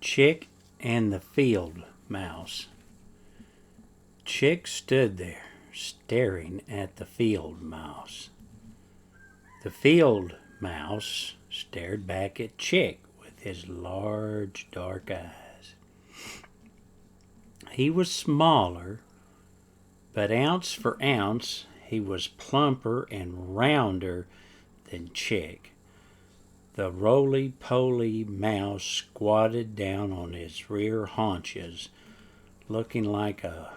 Chick and the Field Mouse. Chick stood there, staring at the field mouse. The field mouse stared back at Chick with his large, dark eyes. He was smaller, but ounce for ounce, he was plumper and rounder than Chick. The roly-poly mouse squatted down on his rear haunches, looking like a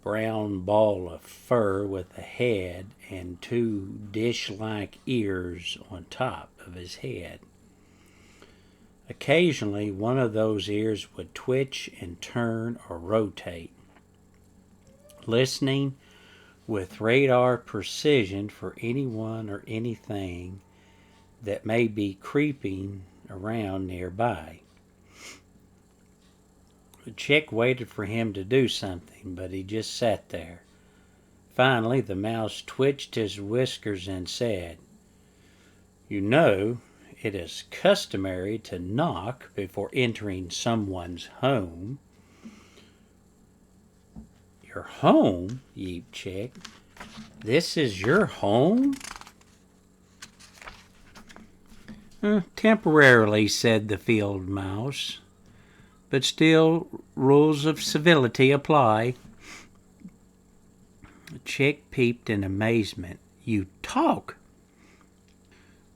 brown ball of fur with a head and two dish-like ears on top of his head. Occasionally, one of those ears would twitch and turn or rotate. Listening with radar precision for anyone or anything that may be creeping around nearby. Chick waited for him to do something, but he just sat there. Finally, the mouse twitched his whiskers and said, "You know, it is customary to knock before entering someone's home." "Your home?" yeeped Chick. "This is your home?" "Temporarily," said the field mouse, "but still rules of civility apply." Chick peeped in amazement. "You talk?"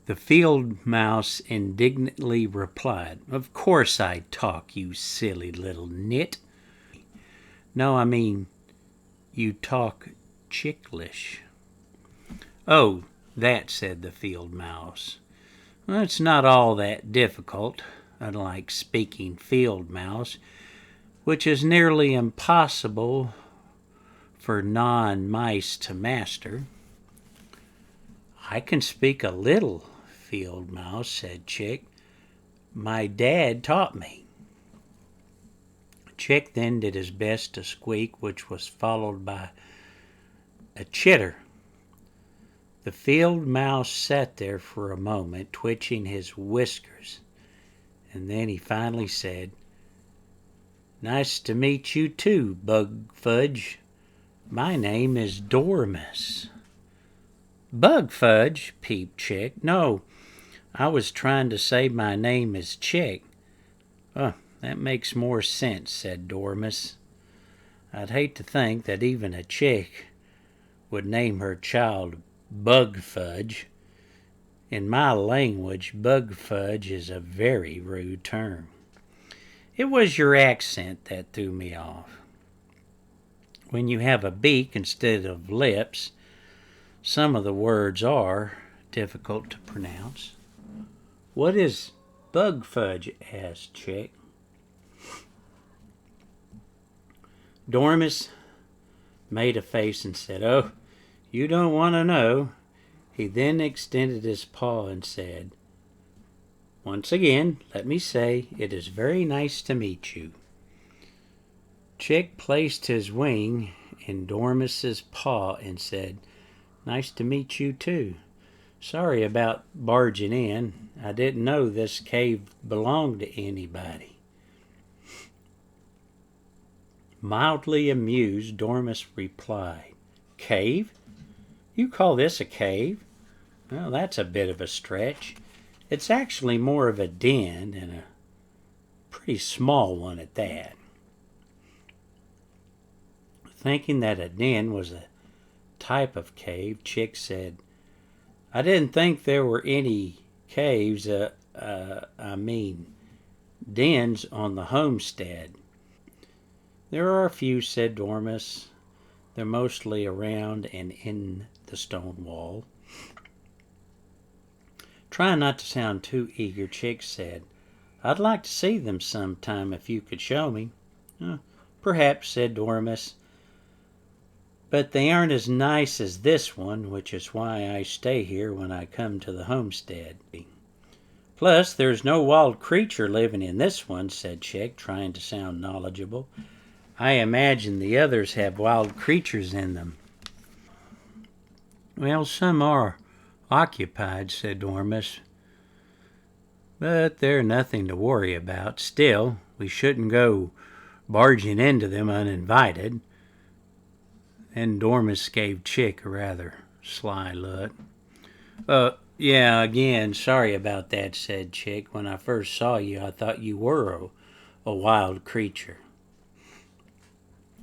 The field mouse indignantly replied, "Of course I talk, you silly little nit. No, I mean, you talk Chicklish." "Oh, that," said the field mouse. "Well, it's not all that difficult, unlike speaking field mouse, which is nearly impossible for non-mice to master." "I can speak a little, field mouse," said Chick. "My dad taught me." Chick then did his best to squeak, which was followed by a chitter. The field mouse sat there for a moment, twitching his whiskers, and then he finally said, "Nice to meet you too, Bug Fudge. My name is Dormus." "Bug Fudge?" peeped Chick. "No, I was trying to say my name is Chick." "Oh, that makes more sense," said Dormus. "I'd hate to think that even a chick would name her child Bug Fudge. In my language, Bug Fudge is a very rude term." "It was your accent that threw me off. When you have a beak instead of lips, some of the words are difficult to pronounce." "What is Bug Fudge?" asked Chick. Dormus made a face and said, "Oh, you don't want to know." He then extended his paw and said, "Once again, let me say, it is very nice to meet you." Chick placed his wing in Dormus's paw and said, "Nice to meet you too. Sorry about barging in. I didn't know this cave belonged to anybody." Mildly amused, Dormus replied, "Cave? You call this a cave? Well, that's a bit of a stretch. It's actually more of a den, and a pretty small one at that." Thinking that a den was a type of cave, Chick said, "I didn't think there were any caves, dens on the Homestead." "There are a few," said Dormus. "They're mostly around and in the stone wall." Trying not to sound too eager, Chick said, "I'd like to see them sometime if you could show me." "Perhaps," said Dormus, "but they aren't as nice as this one, which is why I stay here when I come to the homestead." "Plus, there's no wild creature living in this one," said Chick, trying to sound knowledgeable. "I imagine the others have wild creatures in them." "Well, some are occupied," said Dormus, but they're nothing to worry about. Still, we shouldn't go barging into them uninvited." And Dormus gave Chick a rather sly look. Yeah, again, sorry about that," said Chick. "When I first saw you, I thought you were a wild creature."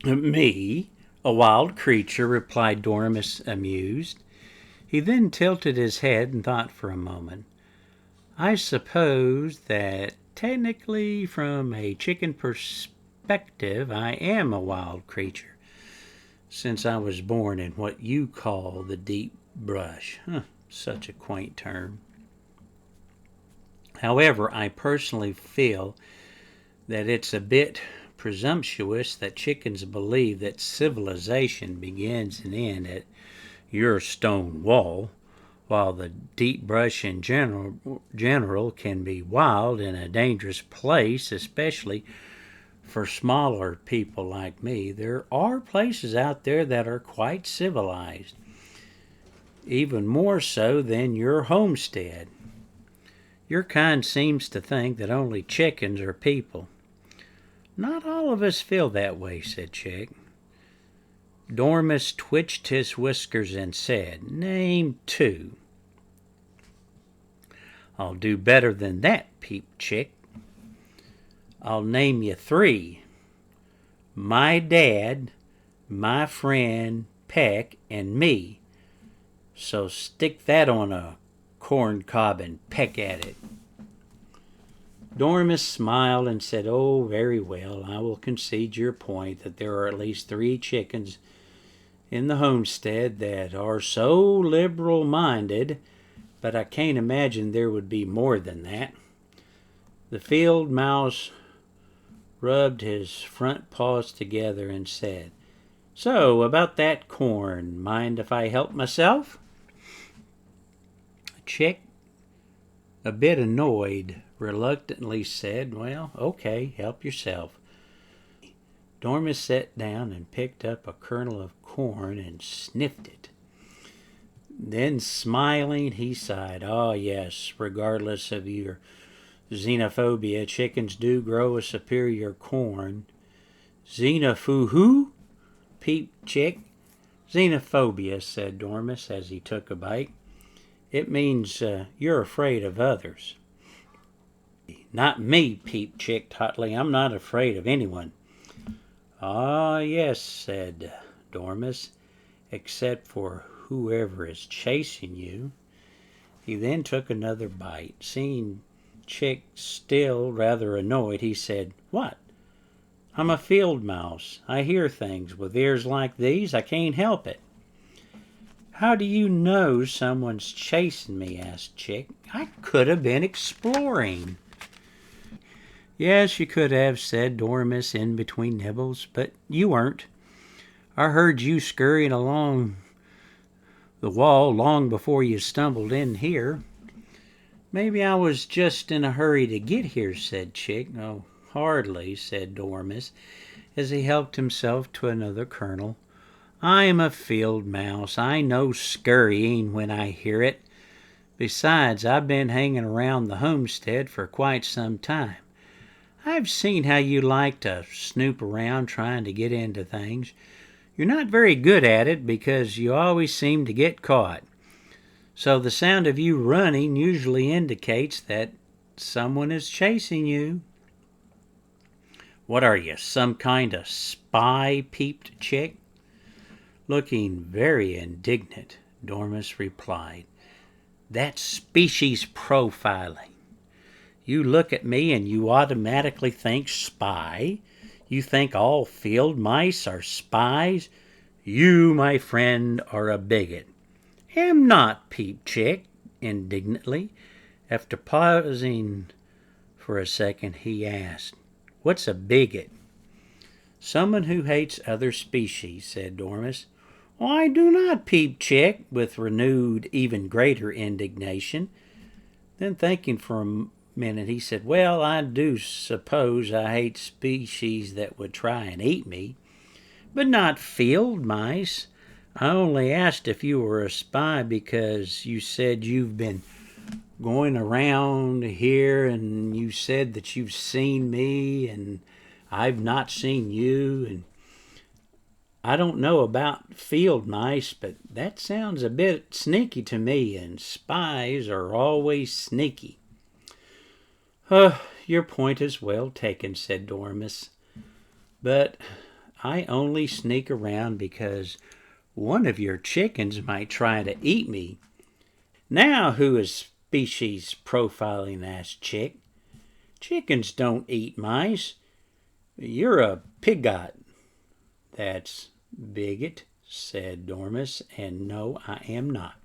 "Me? A wild creature?" replied Dormus, amused. He then tilted his head and thought for a moment. "I suppose that technically, from a chicken perspective, I am a wild creature, since I was born in what you call the deep brush." Such a quaint term. "However, I personally feel that it's a bit presumptuous that chickens believe that civilization begins and ends at your stone wall, while the deep brush in general can be wild and a dangerous place, especially for smaller people like me. There are places out there that are quite civilized, even more so than your homestead. Your kind seems to think that only chickens are people." "Not all of us feel that way," said Chick. Dormus twitched his whiskers and said, "Name 2. "I'll do better than that," peeped Chick. "I'll name you 3. My dad, my friend Peck, and me. So stick that on a corn cob and peck at it." Dormus smiled and said, "Oh, very well. I will concede your point that there are at least 3 chickens in the homestead that are so liberal-minded, but I can't imagine there would be more than that." The field mouse rubbed his front paws together and said, "So, about that corn, mind if I help myself?" Chick, a bit annoyed, reluctantly said, "Well, okay, help yourself." Dormus sat down and picked up a kernel of corn and sniffed it. Then, smiling, he sighed. "Ah, yes, regardless of your xenophobia, chickens do grow a superior corn." "Xenophu-who?" peeped Chick. "Xenophobia," said Dormus as he took a bite. "It means you're afraid of others." "Not me," peeped Chick hotly. "I'm not afraid of anyone." "Ah, yes," said Dormus, "except for whoever is chasing you." He then took another bite. Seeing Chick still rather annoyed, he said, "What? I'm a field mouse. I hear things. With ears like these, I can't help it." "How do you know someone's chasing me?" asked Chick. "I could have been exploring." "Yes, you could have," said Dormus in between nibbles, "but you weren't. I heard you scurrying along the wall long before you stumbled in here." "Maybe I was just in a hurry to get here," said Chick. "Oh, hardly," said Dormus, as he helped himself to another kernel. "I am a field mouse. I know scurrying when I hear it. Besides, I've been hanging around the homestead for quite some time. I've seen how you like to snoop around trying to get into things. You're not very good at it because you always seem to get caught. So the sound of you running usually indicates that someone is chasing you." "What are you, some kind of spy?" peeped Chick. Looking very indignant, Dormus replied, "That's species profiling. You look at me and you automatically think spy. You think all field mice are spies. You, my friend, are a bigot." "Am not," peeped Chick indignantly. After pausing for a second, he asked, "What's a bigot?" "Someone who hates other species," said Dormus. "I do not," peeped Chick with renewed, even greater indignation. Then, thinking for a minute, he said, "Well, I do suppose I hate species that would try and eat me, but not field mice. I only asked if you were a spy because you said you've been going around here and you said that you've seen me and I've not seen you, and I don't know about field mice, but that sounds a bit sneaky to me, and spies are always sneaky." Your point is well taken," said Dormouse, "but I only sneak around because one of your chickens might try to eat me." "Now who is species profiling?" asked Chick. "Chickens don't eat mice. You're a pigot." "That's bigot," said Dormouse, "and no, I am not."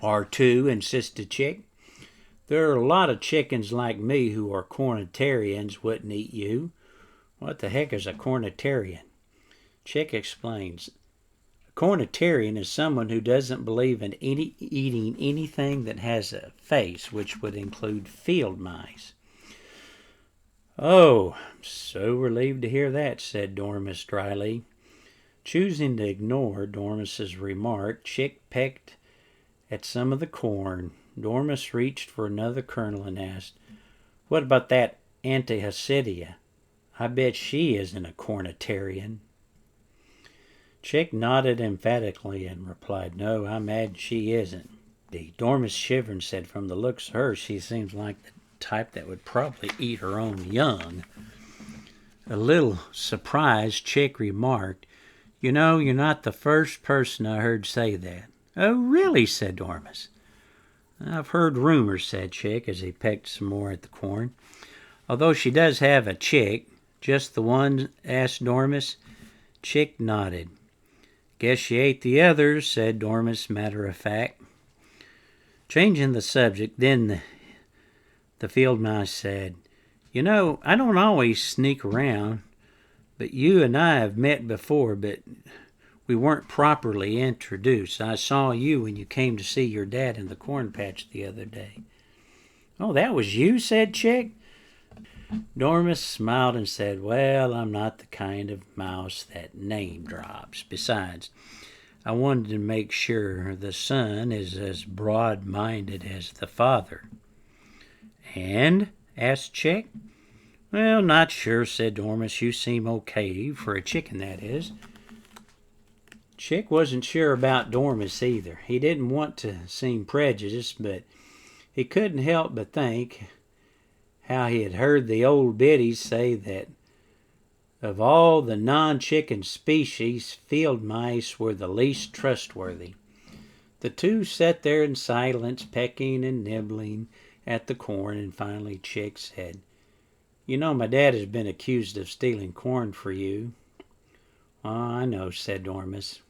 "Are too," insisted Chick. "There are a lot of chickens like me who are cornetarians wouldn't eat you." "What the heck is a cornetarian?" Chick explains. A cornetarian is someone who doesn't believe in eating anything that has a face, which would include field mice. "Oh, I'm so relieved to hear that," said Dormouse dryly. Choosing to ignore Dormouse's remark, Chick pecked at some of the corn. Dormouse reached for another kernel and asked, "What about that Antihasidia? I bet she isn't a cornetarian." Chick nodded emphatically and replied, "No, I imagine she isn't." Dormouse shivered and said, "From the looks of her, she seems like the type that would probably eat her own young." A little surprised, Chick remarked, "You know, you're not the first person I heard say that." "Oh, really?" said Dormouse. "I've heard rumors," said Chick as he pecked some more at the corn. "Although she does have a chick." "Just the one?" asked Dormouse. Chick nodded. "Guess she ate the others," said Dormouse, matter of fact. Changing the subject, then the field mouse said, "You know, I don't always sneak around, but you and I have met before, but we weren't properly introduced. I saw you when you came to see your dad in the corn patch the other day." "Oh, that was you?" said Chick. Dormouse smiled and said, "Well, I'm not the kind of mouse that name drops. Besides, I wanted to make sure the son is as broad-minded as the father." "And?" asked Chick. "Well, not sure," said Dormouse. "You seem okay, for a chicken, that is." Chick wasn't sure about Dormouse either. He didn't want to seem prejudiced, but he couldn't help but think how he had heard the old biddies say that of all the non-chicken species, field mice were the least trustworthy. The two sat there in silence, pecking and nibbling at the corn, and finally Chick said, "You know, my dad has been accused of stealing corn for you." "Oh, I know," said Dormouse.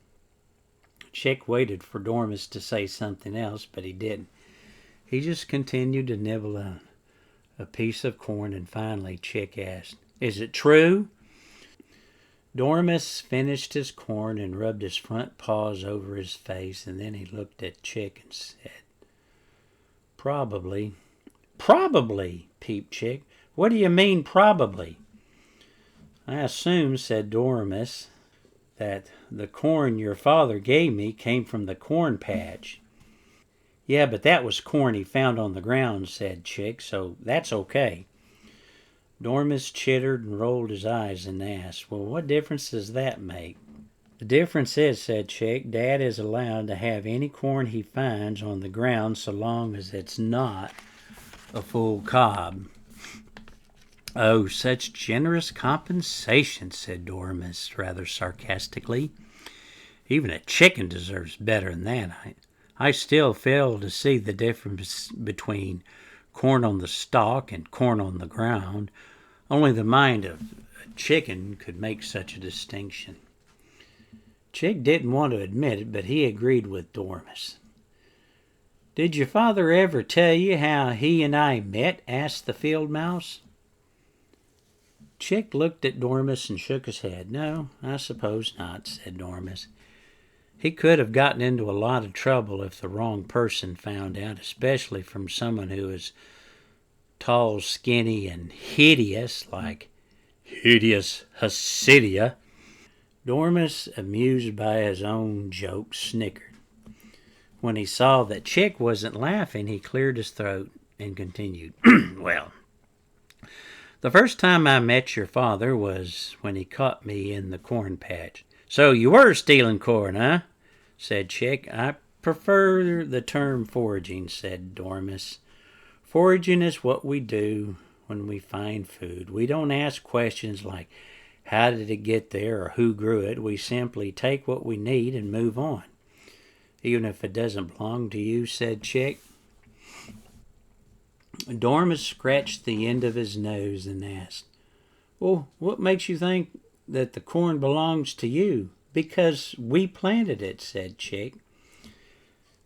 Chick waited for Dormouse to say something else, but he didn't. He just continued to nibble a piece of corn, and finally Chick asked, "Is it true?" Dormouse finished his corn and rubbed his front paws over his face, and then he looked at Chick and said, "Probably." "Probably?" peeped Chick. "What do you mean, probably?" "I assume," said Dormouse, "that the corn your father gave me came from the corn patch." "Yeah, but that was corn he found on the ground," said Chick, "so that's okay." Dormouse chittered and rolled his eyes and asked, "Well, what difference does that make?" "The difference is," said Chick, "Dad is allowed to have any corn he finds on the ground so long as it's not a full cob." "Oh, such generous compensation," said Dormouse rather sarcastically. "Even a chicken deserves better than that. I still fail to see the difference between corn on the stalk and corn on the ground. Only the mind of a chicken could make such a distinction." Chick didn't want to admit it, but he agreed with Dormouse. "Did your father ever tell you how he and I met?" asked the field mouse. Chick looked at Dormouse and shook his head. "No, I suppose not," said Dormouse. "He could have gotten into a lot of trouble if the wrong person found out, especially from someone who is tall, skinny, and hideous, like Hideous Hasidia." Dormouse, amused by his own joke, snickered. When he saw that Chick wasn't laughing, he cleared his throat and continued. Well, the first time I met your father was when he caught me in the corn patch. So you were stealing corn, huh? Said Chick. I prefer the term foraging, said Dormus. Foraging is what we do when we find food. We don't ask questions like, how did it get there or who grew it? We simply take what we need and move on. Even if it doesn't belong to you, said Chick. Dormus scratched the end of his nose and asked, well, what makes you think that the corn belongs to you? Because we planted it, said Chick.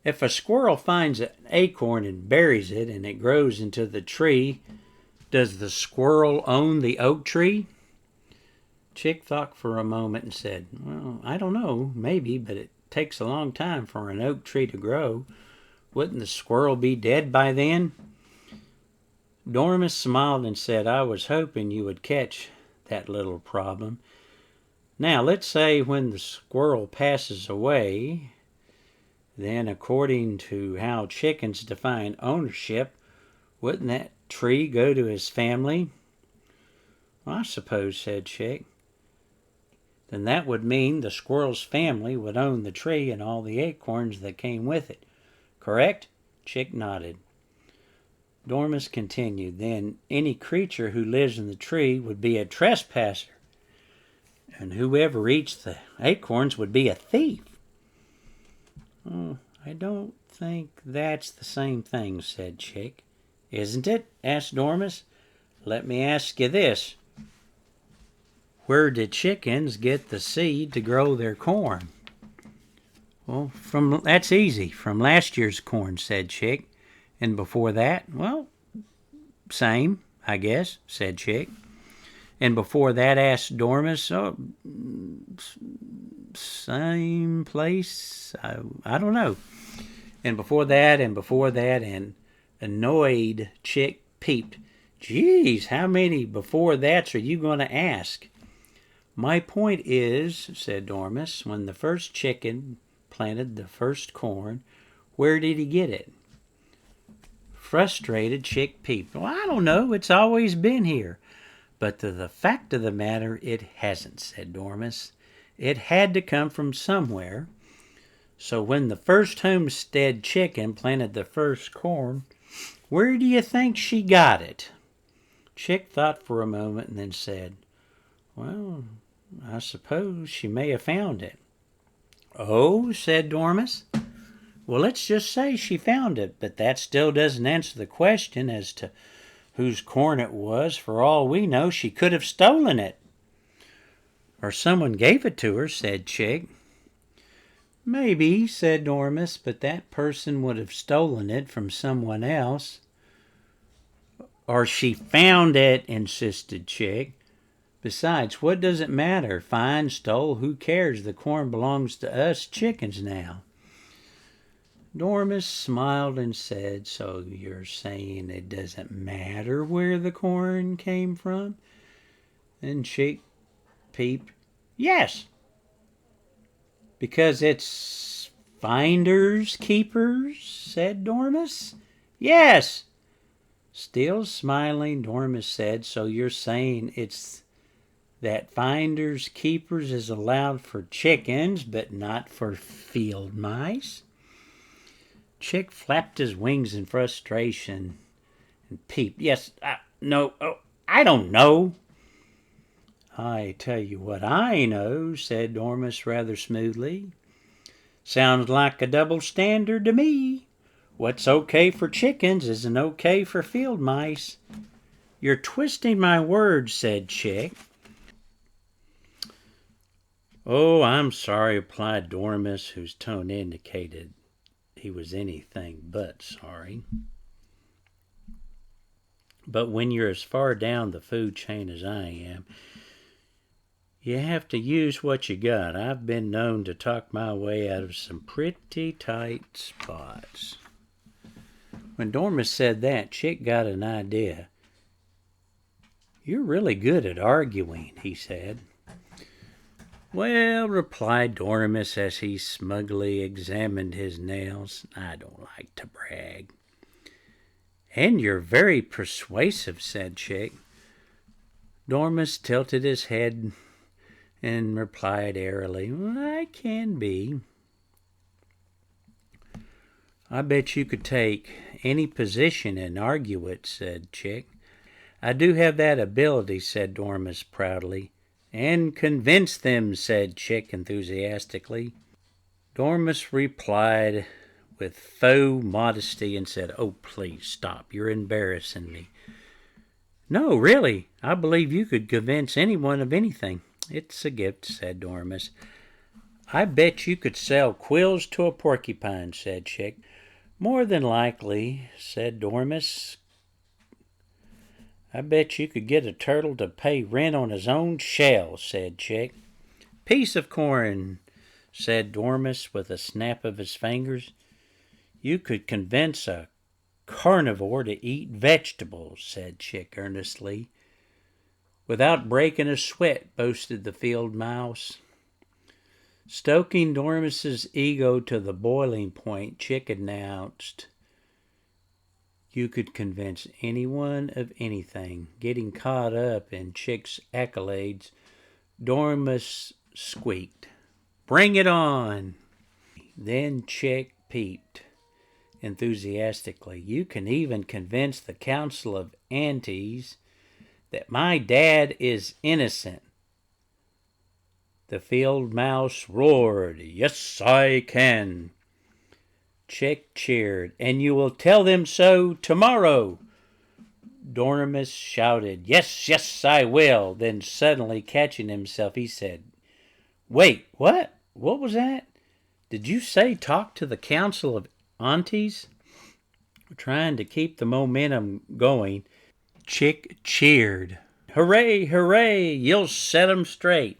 If a squirrel finds an acorn and buries it and it grows into the tree, does the squirrel own the oak tree? Chick thought for a moment and said, well, I don't know, maybe, but it takes a long time for an oak tree to grow. Wouldn't the squirrel be dead by then? Dormus smiled and said, I was hoping you would catch that little problem. Now, let's say when the squirrel passes away, then according to how chickens define ownership, wouldn't that tree go to his family? Well, I suppose, said Chick. Then that would mean the squirrel's family would own the tree and all the acorns that came with it. Correct? Chick nodded. Dormus continued, then any creature who lives in the tree would be a trespasser, and whoever eats the acorns would be a thief. Oh, I don't think that's the same thing, said Chick. Isn't it? Asked Dormus. Let me ask you this. Where did chickens get the seed to grow their corn? Well, that's easy. From last year's corn, said Chick. And before that, well, same, I guess, said Chick. And before that, asked Dormus, oh, same place? I don't know. And before that, and annoyed Chick peeped. Geez, how many before that's are you going to ask? My point is, said Dormus, when the first chicken planted the first corn, where did he get it? Frustrated, Chick peeped. Well, I don't know. It's always been here. But the fact of the matter, it hasn't, said Dormus. It had to come from somewhere. So when the first Homestead chicken planted the first corn, where do you think she got it? Chick thought for a moment and then said, well, I suppose she may have found it. Oh, said Dormus. Well, let's just say she found it, but that still doesn't answer the question as to whose corn it was. For all we know, she could have stolen it. Or someone gave it to her, said Chick. Maybe, said Dormus, but that person would have stolen it from someone else. Or she found it, insisted Chick. Besides, what does it matter? Fine, stole, who cares? The corn belongs to us chickens now. Dormus smiled and said, so you're saying it doesn't matter where the corn came from? And Chick peeped. Yes. Because it's finders keepers, said Dormus. Yes. Still smiling, Dormus said, so you're saying it's that finders keepers is allowed for chickens, but not for field mice? Chick flapped his wings in frustration and peeped. Yes, no, I don't know. I tell you what I know, said Dormus rather smoothly. Sounds like a double standard to me. What's okay for chickens isn't okay for field mice. You're twisting my words, said Chick. Oh, I'm sorry, replied Dormus, whose tone indicated he was anything but sorry. But when you're as far down the food chain as I am, you have to use what you got. I've been known to talk my way out of some pretty tight spots. When Dormus said that, Chick got an idea. You're really good at arguing, he said. Well, replied Dormus as he smugly examined his nails, I don't like to brag. And you're very persuasive, said Chick. Dormus tilted his head and replied airily, I can be. I bet you could take any position and argue it, said Chick. I do have that ability, said Dormus proudly. And convince them, said Chick enthusiastically. Dormus replied with faux modesty and said, Oh, please stop, you're embarrassing me. No, really, I believe you could convince anyone of anything. It's a gift, said Dormus. I bet you could sell quills to a porcupine, said Chick. More than likely, said Dormus. I bet you could get a turtle to pay rent on his own shell, said Chick. Piece of corn, said Dormus with a snap of his fingers. You could convince a carnivore to eat vegetables, said Chick earnestly. Without breaking a sweat, boasted the field mouse. Stoking Dormus's ego to the boiling point, Chick announced, You could convince anyone of anything. Getting caught up in Chick's accolades, Dormus squeaked, Bring it on! Then Chick peeped enthusiastically. You can even convince the Council of Aunties that my dad is innocent. The field mouse roared, Yes, I can. Chick cheered, And you will tell them so tomorrow. Dormus shouted, Yes, yes, I will. Then suddenly catching himself, he said, Wait, what? What was that? Did you say talk to the Council of Aunties? Trying to keep the momentum going, Chick cheered. Hooray, hooray, you'll set 'em straight.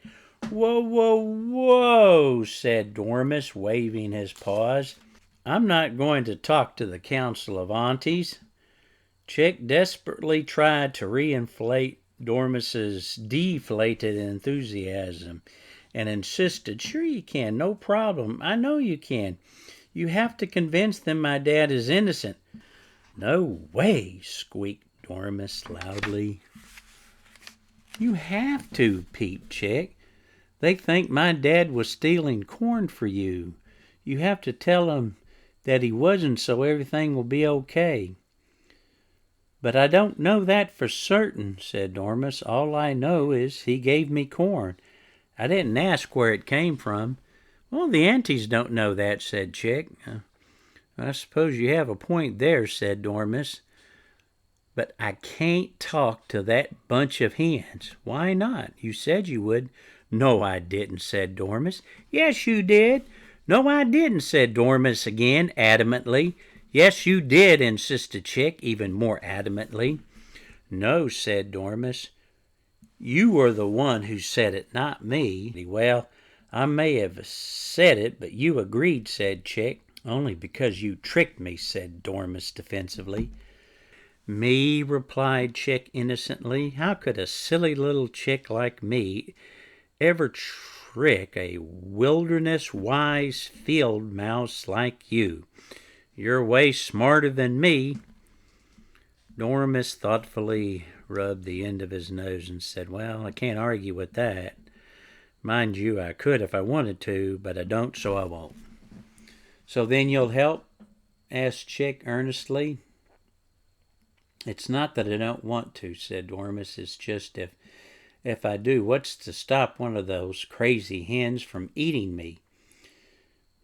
Whoa, whoa, whoa, said Dormus, waving his paws. I'm not going to talk to the Council of Aunties. Chick desperately tried to reinflate Dormus's deflated enthusiasm and insisted, Sure you can, no problem. I know you can. You have to convince them my dad is innocent. No way, squeaked Dormus loudly. You have to, peeped Chick. They think my dad was stealing corn for you. You have to tell them that he wasn't so everything will be okay. But I don't know that for certain, said Dormus. All I know is he gave me corn. I didn't ask where it came from. Well, the aunties don't know that, said Chick. I suppose you have a point there, said Dormus. But I can't talk to that bunch of hens. Why not? You said you would. No, I didn't, said Dormus. Yes, you did. No, I didn't, said Dormus again, adamantly. Yes, you did, insisted Chick, even more adamantly. No, said Dormus. You were the one who said it, not me. Well, I may have said it, but you agreed, said Chick. Only because you tricked me, said Dormus defensively. Me, replied Chick innocently. How could a silly little chick like me ever trick a wilderness-wise field mouse like you? You're way smarter than me. Dormus thoughtfully rubbed the end of his nose and said, Well, I can't argue with that. Mind you, I could if I wanted to, but I don't, so I won't. So then you'll help? Asked Chick earnestly. It's not that I don't want to, said Dormus. It's just if I do, what's to stop one of those crazy hens from eating me?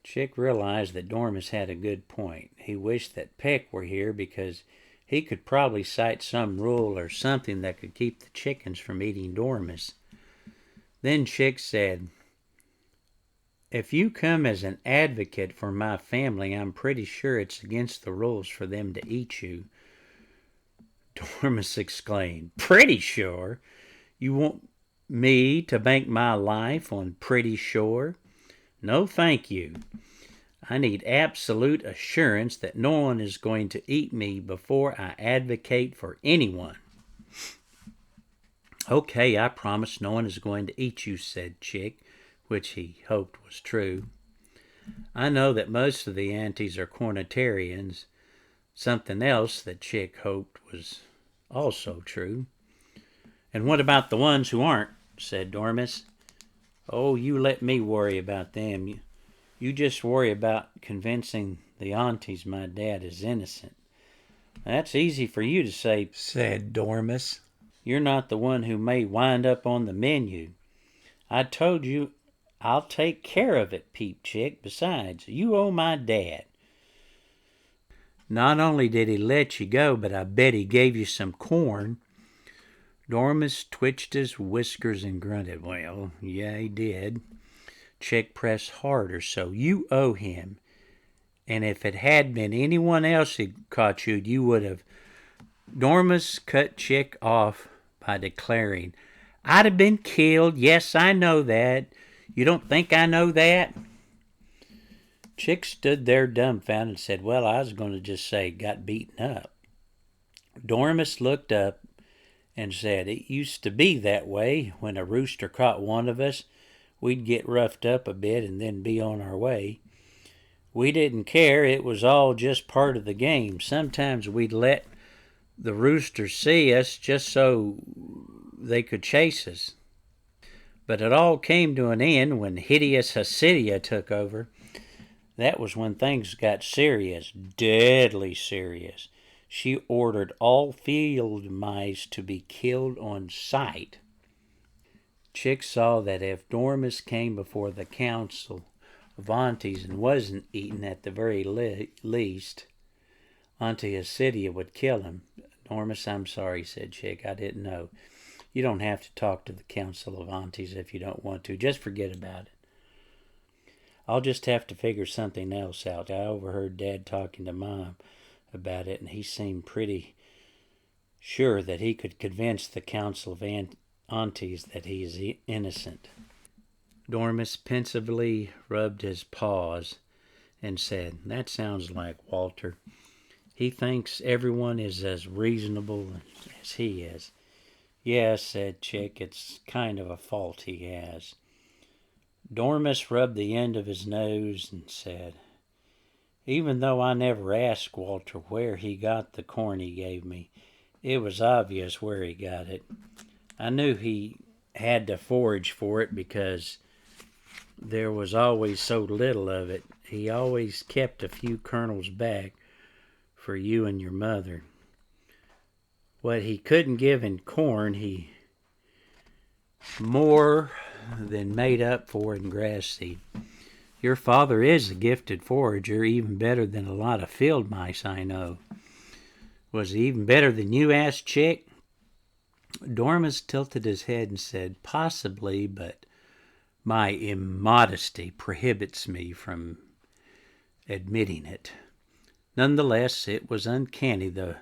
Chick realized that Dormus had a good point. He wished that Peck were here because he could probably cite some rule or something that could keep the chickens from eating Dormus. Then Chick said, If you come as an advocate for my family, I'm pretty sure it's against the rules for them to eat you. Dormus exclaimed, Pretty sure? You want me to bank my life on pretty sure? No, thank you. I need absolute assurance that no one is going to eat me before I advocate for anyone. Okay, I promise no one is going to eat you, said Chick, which he hoped was true. I know that most of the aunties are cornetarians, something else that Chick hoped was also true. And what about the ones who aren't? Said Dormus. Oh, you let me worry about them. You just worry about convincing the aunties my dad is innocent. That's easy for you to say, said Dormus. You're not the one who may wind up on the menu. I told you I'll take care of it, peeped Chick. Besides, you owe my dad. Not only did he let you go, but I bet he gave you some corn. Dormus twitched his whiskers and grunted. Well, yeah, he did. Chick pressed harder. So you owe him. And if it had been anyone else who caught you would have. Dormus cut Chick off by declaring, I'd have been killed. Yes, I know that. You don't think I know that? Chick stood there dumbfounded and said, well, I was going to just say got beaten up. Dormus looked up and said, it used to be that way. When a rooster caught one of us, we'd get roughed up a bit and then be on our way. We didn't care. It was all just part of the game. Sometimes we'd let the roosters see us just so they could chase us. But it all came to an end when hideous Hasidia took over. That was when things got serious, deadly serious. She ordered all field mice to be killed on sight. Chick saw that if Dormus came before the council of aunties and wasn't eaten at the very least, Auntie Hasidia would kill him. Dormus, I'm sorry, said Chick. I didn't know. You don't have to talk to the council of aunties if you don't want to. Just forget about it. I'll just have to figure something else out. I overheard Dad talking to Mom about it, and he seemed pretty sure that he could convince the council of aunties that he is innocent. Dormus pensively rubbed his paws and said, that sounds like Walter. He thinks everyone is as reasonable as he is. Yes, said Chick, it's kind of a fault he has. Dormus rubbed the end of his nose and said, even though I never asked Walter where he got the corn he gave me, it was obvious where he got it. I knew he had to forage for it because there was always so little of it. He always kept a few kernels back for you and your mother. What he couldn't give in corn, he more than made up for in grass seed. Your father is a gifted forager, even better than a lot of field mice I know. Was he even better than you? Asked Chick. Dormus tilted his head and said, possibly, but my immodesty prohibits me from admitting it. Nonetheless, it was uncanny, the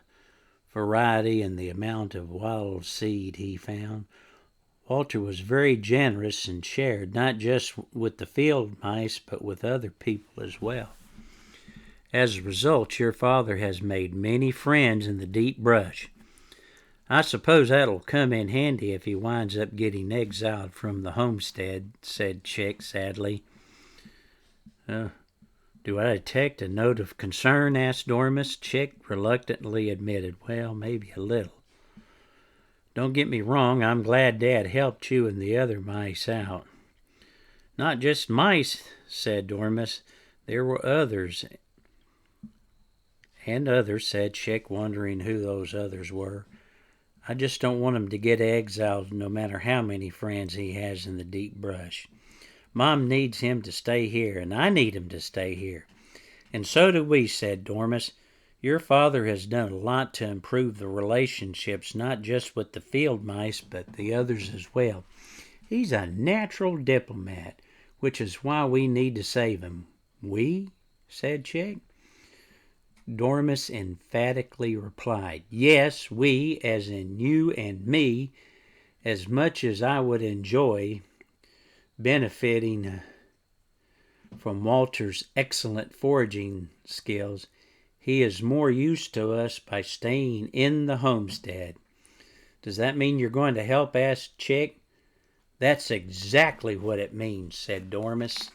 variety and the amount of wild seed he found. Walter was very generous and shared, not just with the field mice, but with other people as well. As a result, your father has made many friends in the deep brush. I suppose that'll come in handy if he winds up getting exiled from the homestead, said Chick sadly. Do I detect a note of concern? Asked Dormus. Chick reluctantly admitted, well, maybe a little. Don't get me wrong, I'm glad Dad helped you and the other mice out. Not just mice, said Dormus. There were others. And others, said Chick, wondering who those others were. I just don't want him to get exiled no matter how many friends he has in the deep brush. Mom needs him to stay here, and I need him to stay here. And so do we, said Dormus. Your father has done a lot to improve the relationships, not just with the field mice, but the others as well. He's a natural diplomat, which is why we need to save him. We? Said Chick. Dormus emphatically replied, yes, we, as in you and me, as much as I would enjoy benefiting from Walter's excellent foraging skills, he is more used to us by staying in the homestead. Does that mean you're going to help? Asked Chick. "That's exactly what it means," said Dormouse.